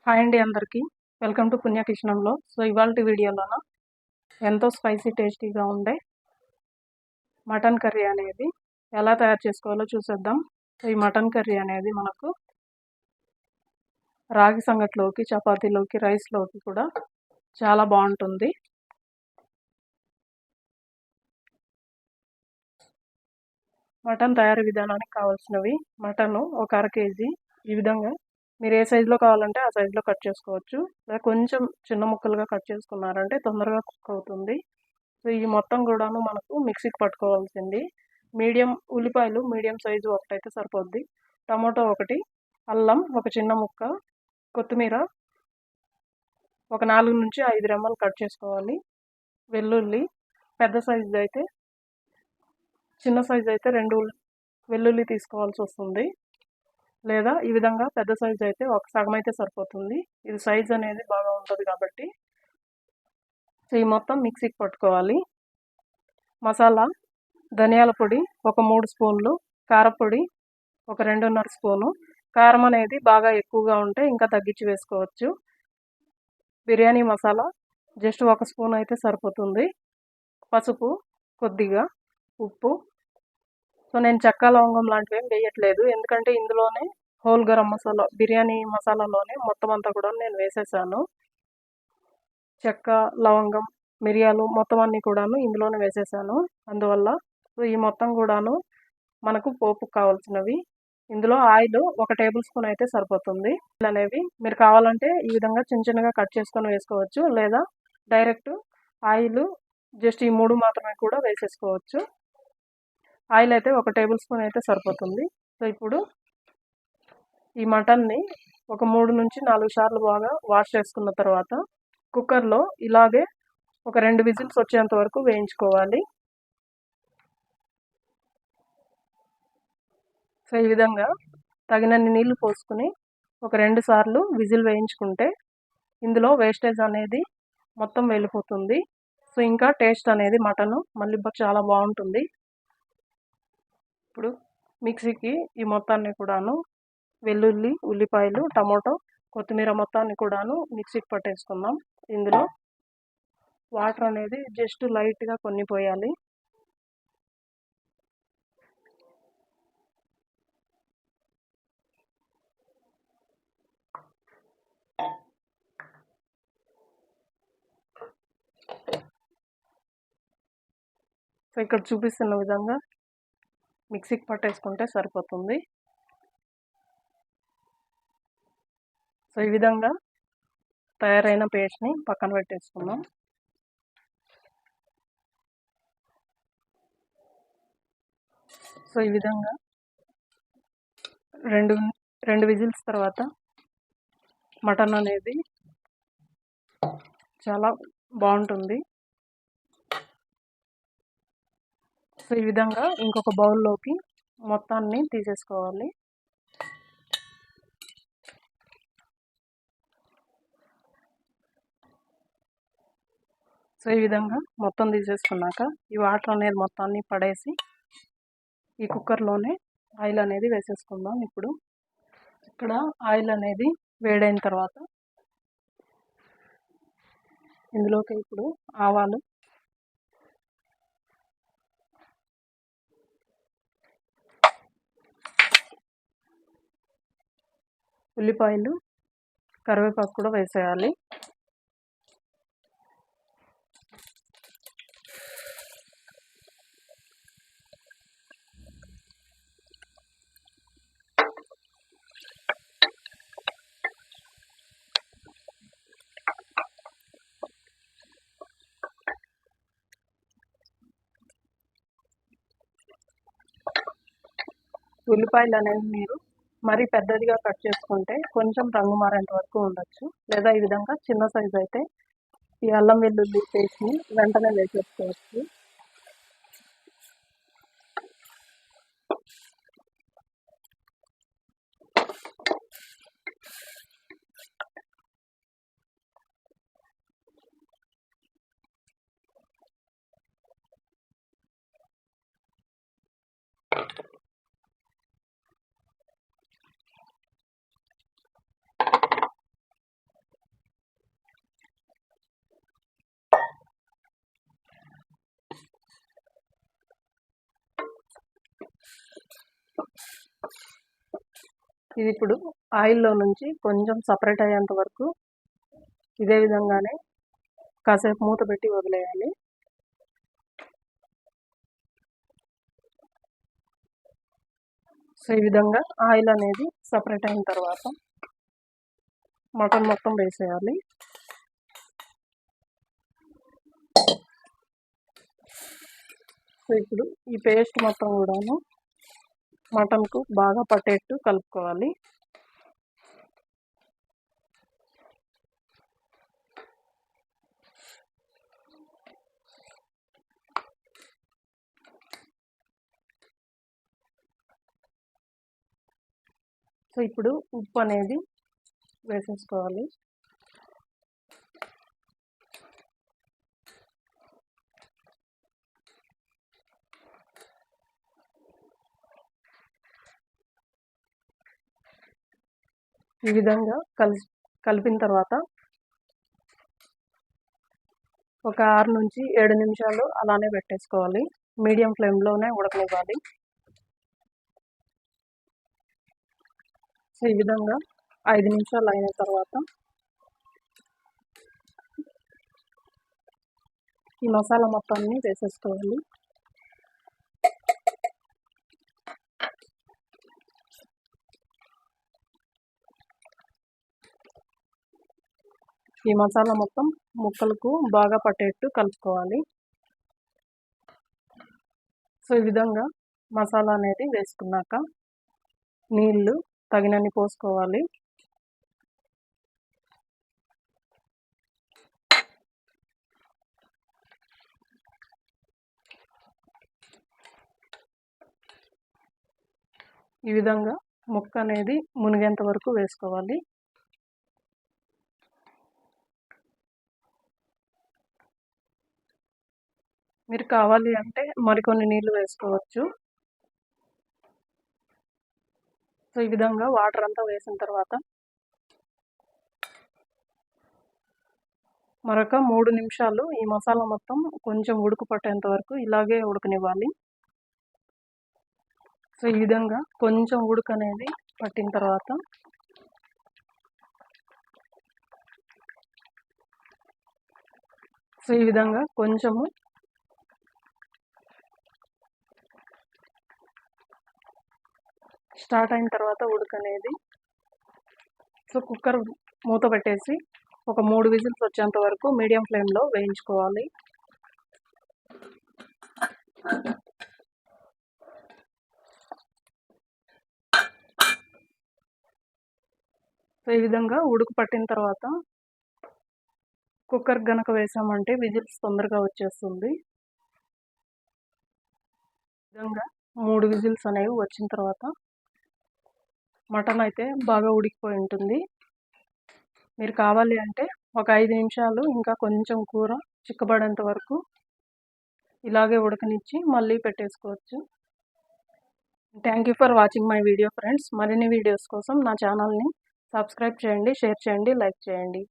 Hi అండి అందరికీ. Welcome to పుణ్య కిచెన్లో. సో ఇవాళ వీడియోలోన ఎంతో స్పైసీ టేస్టీగా ఉండే మటన్ కర్రీ అనేది ఎలా తయారు చేసుకోవాలో చూసేద్దాం. సో ఈ మటన్ కర్రీ అనేది మనకు రాగి సంగట్లోకి, చపాతీలోకి, రైస్లోకి కూడా చాలా బాగుంటుంది. మటన్ తయారీ విధానానికి కావాల్సినవి: మటను ఒక అర కేజీ. ఈ విధంగా మీరు ఏ సైజులో కావాలంటే ఆ సైజులో కట్ చేసుకోవచ్చు, లేదా కొంచెం చిన్న ముక్కలుగా కట్ చేసుకున్నారంటే తొందరగా కుక్ అవుతుంది. సో ఈ మొత్తం కూడాను మనకు మిక్సీకి పట్టుకోవాల్సింది. ఉల్లిపాయలు మీడియం సైజు ఒకటైతే సరిపోద్ది, టమాటో ఒకటి, అల్లం ఒక చిన్న ముక్క, కొత్తిమీర ఒక 4 నుంచి 5 రెమ్మలు కట్ చేసుకోవాలి. వెల్లుల్లి పెద్ద సైజు అయితే, చిన్న సైజు అయితే 2 వెల్లుల్లి తీసుకోవాల్సి వస్తుంది, లేదా ఈ విధంగా పెద్ద సైజు అయితే ఒక సగం అయితే సరిపోతుంది. ఇది సైజ్ అనేది బాగా ఉంటుంది కాబట్టి. సో ఈ మొత్తం మిక్సీకి పట్టుకోవాలి. మసాలా: ధనియాల పొడి ఒక 3 స్పూన్లు, కారపొడి ఒక 2.5 స్పూను. కారం అనేది బాగా ఎక్కువగా ఉంటే ఇంకా తగ్గించి వేసుకోవచ్చు. బిర్యానీ మసాలా జస్ట్ 1 స్పూన్ అయితే సరిపోతుంది. పసుపు కొద్దిగా, ఉప్పు. సో నేను చెక్క లవంగం లాంటివి ఏం వేయట్లేదు, ఎందుకంటే ఇందులోనే హోల్ గరం మసాలా, బిర్యానీ మసాలాలోనే మొత్తం అంతా కూడా నేను వేసేసాను. చెక్క, లవంగం, మిరియాలు మొత్తం అన్నీ కూడాను ఇందులోనే వేసేసాను. అందువల్ల ఈ మొత్తం కూడాను మనకు పోపు కావాల్సినవి. ఇందులో ఆయిల్ 1 టేబుల్ స్పూన్ అయితే సరిపోతుంది. అనేవి మీరు కావాలంటే ఈ విధంగా చిన్న చిన్నగా కట్ చేసుకొని వేసుకోవచ్చు, లేదా డైరెక్ట్ ఆయిల్ జస్ట్ ఈ 3 మాత్రమే కూడా వేసేసుకోవచ్చు. ఆయిల్ అయితే 1 టేబుల్ స్పూన్ అయితే సరిపోతుంది. సో ఇప్పుడు ఈ మటన్ని ఒక 3 నుంచి 4 సార్లు బాగా వాష్ చేసుకున్న తర్వాత కుక్కర్లో ఇలాగే ఒక 2 విజిల్స్ వచ్చేంత వరకు వేయించుకోవాలి. సో ఈ విధంగా తగినన్ని నీళ్లు పోసుకుని ఒక 2 సార్లు విజిల్ వేయించుకుంటే ఇందులో వేస్టేజ్ అనేది మొత్తం వెళ్ళిపోతుంది. సో ఇంకా టేస్ట్ అనేది మటన్ మళ్ళీ చాలా బాగుంటుంది. ఇప్పుడు మిక్సీకి ఈ మొత్తాన్ని కూడాను, వెల్లుల్లి, ఉల్లిపాయలు, టమాటో, కొత్తిమీర మొత్తాన్ని కూడాను మిక్సీకి పట్టేసుకుందాం. ఇందులో వాటర్ అనేది జస్ట్ లైట్గా కొన్ని పోయాలి. సో ఇక్కడ చూపిస్తున్న విధంగా మిక్సీకి పట్టేసుకుంటే సరిపోతుంది. సో ఈ విధంగా తయారైన పేస్ట్ని పక్కన పెట్టేసుకుందాం. సో ఈ విధంగా రెండు విజిల్స్ తర్వాత మటన్ అనేది చాలా బాగుంటుంది. సో ఈ విధంగా ఇంకొక బౌల్లోకి మొత్తాన్ని తీసేసుకోవాలి. సో ఈ విధంగా మొత్తం తీసేసుకున్నాక ఈ వాటర్ అనేది మొత్తాన్ని పడేసి ఈ కుక్కర్లోనే ఆయిల్ అనేది వేసేసుకుందాం. ఇప్పుడు ఇక్కడ ఆయిల్ అనేది వేడైన తర్వాత ఇందులోకి ఇప్పుడు ఆవాలు, ఉల్లిపాయలు, కరివేపాకు కూడా వేసేయాలి. ఉల్లిపాయలు అనేవి మీరు మరీ పెద్దదిగా కట్ చేసుకుంటే కొంచెం రంగు మారేంత వరకు ఉండొచ్చు, లేదా ఈ విధంగా చిన్న సైజు అయితే ఈ అల్లం వెల్లుల్లి పేస్ట్ని వెంటనే వేసేసుకోవచ్చు. ఇది ఇప్పుడు ఆయిల్లో నుంచి కొంచెం సపరేట్ అయ్యేంత వరకు ఇదే విధంగానే కాసేపు మూత పెట్టి వదిలేయాలి. సో ఈ విధంగా ఆయిల్ అనేది సపరేట్ అయిన తర్వాత మటన్ మొత్తం వేసేయాలి. సో ఇప్పుడు ఈ పేస్ట్ మొత్తం కూడాను మటన్కు బాగా పట్టేట్టు కలుపుకోవాలి. సో ఇప్పుడు ఉప్పు అనేది వేసేసుకోవాలి. ఈ విధంగా కలిపిన తర్వాత ఒక 6 నుంచి 7 నిమిషాలు అలానే పెట్టేసుకోవాలి. మీడియం ఫ్లేమ్లోనే ఉడకనివ్వాలి. సో ఈ విధంగా 5 నిమిషాలు అయిన తర్వాత ఈ మసాలా మొత్తాన్ని వేసేసుకోవాలి. ఈ మసాలా మొత్తం ముక్కలకు బాగా పట్టేట్టు కలుపుకోవాలి. సో ఈ విధంగా మసాలా అనేది వేసుకున్నాక నీళ్లు తగినన్ని పోసుకోవాలి. ఈ విధంగా ముక్క అనేది మునిగేంత వరకు వేసుకోవాలి. మీరు కావాలి అంటే మరికొన్ని నీళ్లు వేసుకోవచ్చు. సో ఈ విధంగా వాటర్ అంతా వేసిన తర్వాత మరొక 3 నిమిషాలు ఈ మసాలా మొత్తం కొంచెం ఉడుకు పట్టేంత వరకు ఇలాగే ఉడకనివ్వాలి. సో ఈ విధంగా కొంచెం ఉడుకు అనేది పట్టిన తర్వాత సో ఈ విధంగా కొంచెము స్టార్ట్ అయిన తర్వాత ఉడుకు అనేది సో కుక్కర్ మూత పెట్టేసి ఒక 3 విజిల్స్ వచ్చేంత వరకు మీడియం ఫ్లేమ్లో వేయించుకోవాలి. సో ఈ విధంగా ఉడుకు పట్టిన తర్వాత కుక్కర్ గనక వేసామంటే విజిల్స్ తొందరగా వచ్చేస్తుంది. ఈ విధంగా 3 విజిల్స్ అనేవి వచ్చిన తర్వాత మటన్ అయితే బాగా ఉడికిపోయి ఉంటుంది. మీరు కావాలి అంటే ఒక 5 నిమిషాలు ఇంకా కొంచెం కూర చిక్కబడేంత వరకు ఇలాగే ఉడకనిచ్చి మళ్ళీ పెట్టేసుకోవచ్చు. Thank you for watching my video friends. మరిన్ని వీడియోస్ కోసం నా ఛానల్ని సబ్స్క్రైబ్ చేయండి, షేర్ చేయండి, లైక్ చేయండి.